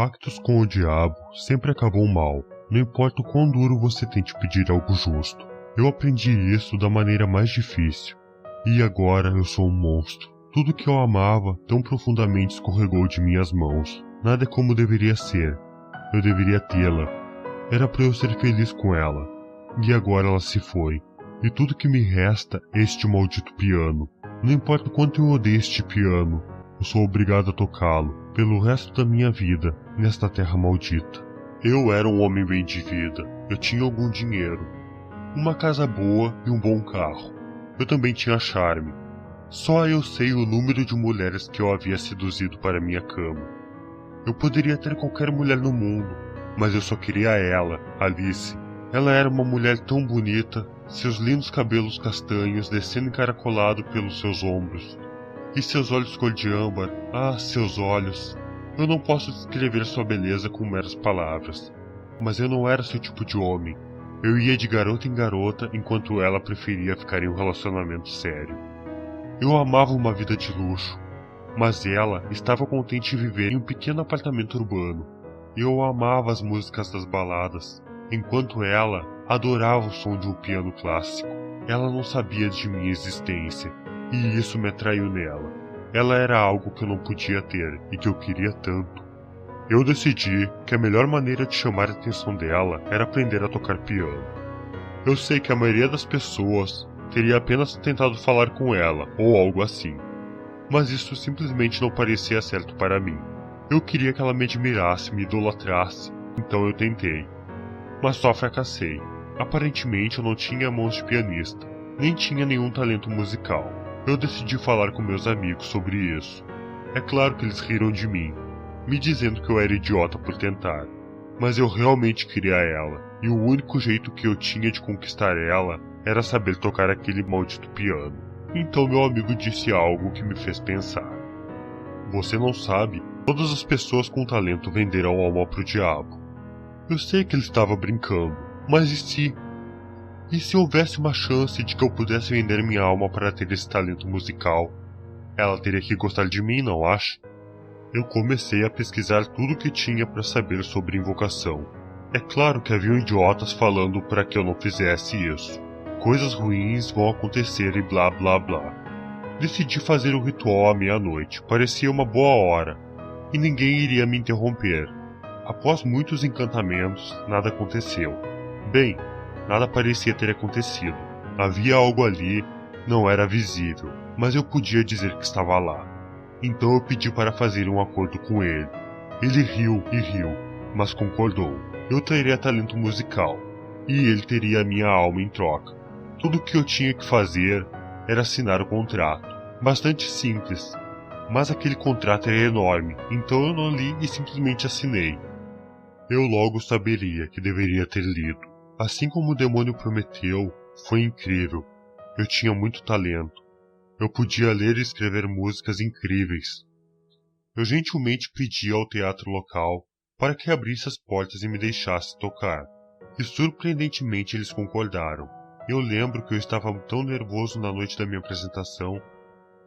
Pactos com o diabo sempre acabam mal, não importa o quão duro você tente pedir algo justo. Eu aprendi isso da maneira mais difícil. E agora eu sou um monstro. Tudo que eu amava tão profundamente escorregou de minhas mãos. Nada é como deveria ser. Eu deveria tê-la. Era para eu ser feliz com ela. E agora ela se foi. E tudo que me resta é este maldito piano. Não importa o quanto eu odeio este piano, eu sou obrigado a tocá-lo pelo resto da minha vida nesta terra maldita. Eu era um homem bem de vida. Eu tinha algum dinheiro, uma casa boa e um bom carro. Eu também tinha charme. Só eu sei o número de mulheres que eu havia seduzido para minha cama. Eu poderia ter qualquer mulher no mundo, mas eu só queria ela, Alice. Ela era uma mulher tão bonita, seus lindos cabelos castanhos descendo encaracolado pelos seus ombros. E seus olhos cor de âmbar, seus olhos. Eu não posso descrever sua beleza com meras palavras. Mas eu não era seu tipo de homem. Eu ia de garota em garota enquanto ela preferia ficar em um relacionamento sério. Eu amava uma vida de luxo, mas ela estava contente em viver em um pequeno apartamento urbano. Eu amava as músicas das baladas, enquanto ela adorava o som de um piano clássico. Ela não sabia de minha existência, e isso me atraiu nela. Ela era algo que eu não podia ter e que eu queria tanto. Eu decidi que a melhor maneira de chamar a atenção dela era aprender a tocar piano. Eu sei que a maioria das pessoas teria apenas tentado falar com ela, ou algo assim. Mas isso simplesmente não parecia certo para mim. Eu queria que ela me admirasse, me idolatrasse, então eu tentei. Mas só fracassei. Aparentemente eu não tinha mãos de pianista, nem tinha nenhum talento musical. Eu decidi falar com meus amigos sobre isso. É claro que eles riram de mim, me dizendo que eu era idiota por tentar. Mas eu realmente queria ela, e o único jeito que eu tinha de conquistar ela era saber tocar aquele maldito piano. Então meu amigo disse algo que me fez pensar. Você não sabe, todas as pessoas com talento venderam a alma pro diabo. Eu sei que ele estava brincando, mas e se? E se houvesse uma chance de que eu pudesse vender minha alma para ter esse talento musical? Ela teria que gostar de mim, não acha? Eu comecei a pesquisar tudo o que tinha para saber sobre invocação. É claro que haviam idiotas falando para que eu não fizesse isso. Coisas ruins vão acontecer e blá blá blá. Decidi fazer o ritual à meia-noite, parecia uma boa hora, e ninguém iria me interromper. Após muitos encantamentos, nada aconteceu. Bem, nada parecia ter acontecido. Havia algo ali, não era visível, mas eu podia dizer que estava lá. Então eu pedi para fazer um acordo com ele. Ele riu e riu, mas concordou. Eu teria talento musical, e ele teria a minha alma em troca. Tudo o que eu tinha que fazer era assinar o contrato. Bastante simples, mas aquele contrato era enorme, então eu não li e simplesmente assinei. Eu logo saberia que deveria ter lido. Assim como o demônio prometeu, foi incrível. Eu tinha muito talento. Eu podia ler e escrever músicas incríveis. Eu gentilmente pedi ao teatro local para que abrisse as portas e me deixasse tocar. E surpreendentemente eles concordaram. Eu lembro que eu estava tão nervoso na noite da minha apresentação.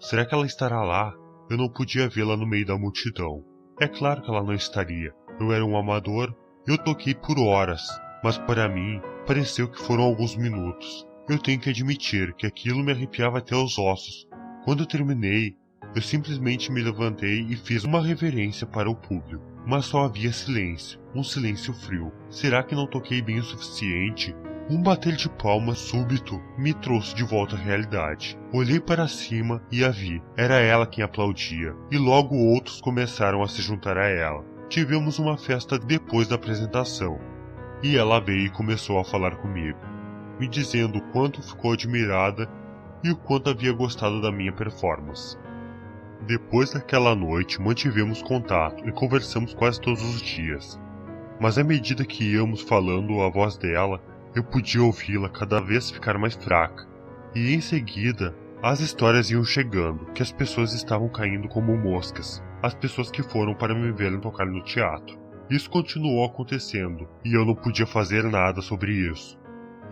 Será que ela estará lá? Eu não podia vê-la no meio da multidão. É claro que ela não estaria. Eu era um amador. Eu toquei por horas, mas para mim pareceu que foram alguns minutos. Eu tenho que admitir que aquilo me arrepiava até os ossos. Quando eu terminei, eu simplesmente me levantei e fiz uma reverência para o público. Mas só havia silêncio, um silêncio frio. Será que não toquei bem o suficiente? Um bater de palmas súbito me trouxe de volta à realidade. Olhei para cima e a vi. Era ela quem aplaudia, e logo outros começaram a se juntar a ela. Tivemos uma festa depois da apresentação, e ela veio e começou a falar comigo, me dizendo o quanto ficou admirada e o quanto havia gostado da minha performance. Depois daquela noite, mantivemos contato e conversamos quase todos os dias. Mas à medida que íamos falando, a voz dela, eu podia ouvi-la cada vez ficar mais fraca. E em seguida, as histórias iam chegando, que as pessoas estavam caindo como moscas. As pessoas que foram para me verem tocar no teatro. Isso continuou acontecendo, e eu não podia fazer nada sobre isso.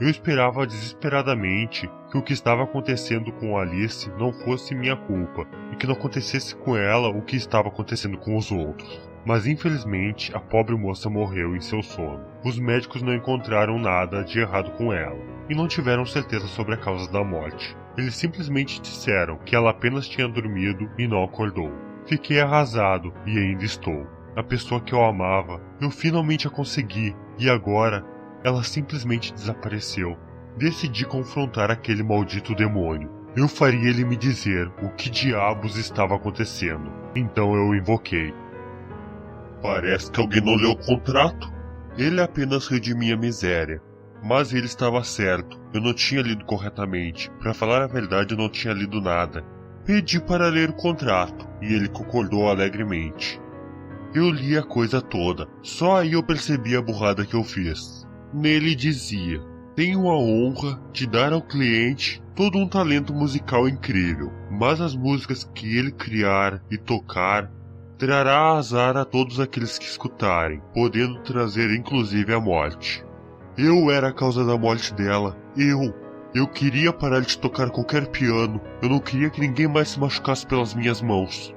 Eu esperava desesperadamente que o que estava acontecendo com Alice não fosse minha culpa, e que não acontecesse com ela o que estava acontecendo com os outros. Mas infelizmente a pobre moça morreu em seu sono. Os médicos não encontraram nada de errado com ela e não tiveram certeza sobre a causa da morte. Eles simplesmente disseram que ela apenas tinha dormido e não acordou. Fiquei arrasado e ainda estou. A pessoa que eu amava, eu finalmente a consegui e agora ela simplesmente desapareceu. Decidi confrontar aquele maldito demônio. Eu faria ele me dizer o que diabos estava acontecendo. Então eu o invoquei. Parece que alguém não leu o contrato. Ele apenas riu de minha miséria. Mas ele estava certo. Eu não tinha lido corretamente. Para falar a verdade, eu não tinha lido nada. Pedi para ler o contrato e ele concordou alegremente. Eu li a coisa toda. Só aí eu percebi a burrada que eu fiz. Nele dizia: tenho a honra de dar ao cliente todo um talento musical incrível, mas as músicas que ele criar e tocar trará azar a todos aqueles que escutarem, podendo trazer inclusive a morte. Eu era a causa da morte dela. Eu queria parar de tocar qualquer piano. Eu não queria que ninguém mais se machucasse pelas minhas mãos.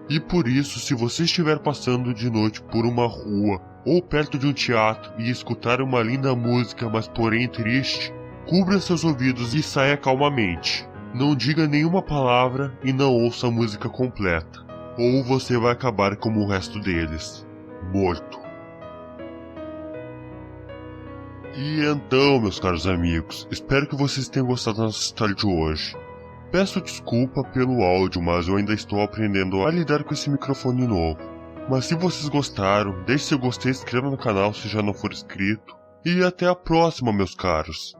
E por isso, se você estiver passando de noite por uma rua ou perto de um teatro e escutar uma linda música, mas porém triste, cubra seus ouvidos e saia calmamente. Não diga nenhuma palavra e não ouça a música completa, ou você vai acabar como o resto deles, morto. E então, meus caros amigos, espero que vocês tenham gostado da nossa história de hoje. Peço desculpa pelo áudio, mas eu ainda estou aprendendo a lidar com esse microfone novo. Mas se vocês gostaram, deixe seu gostei, inscreva no canal se já não for inscrito. E até a próxima, meus caros.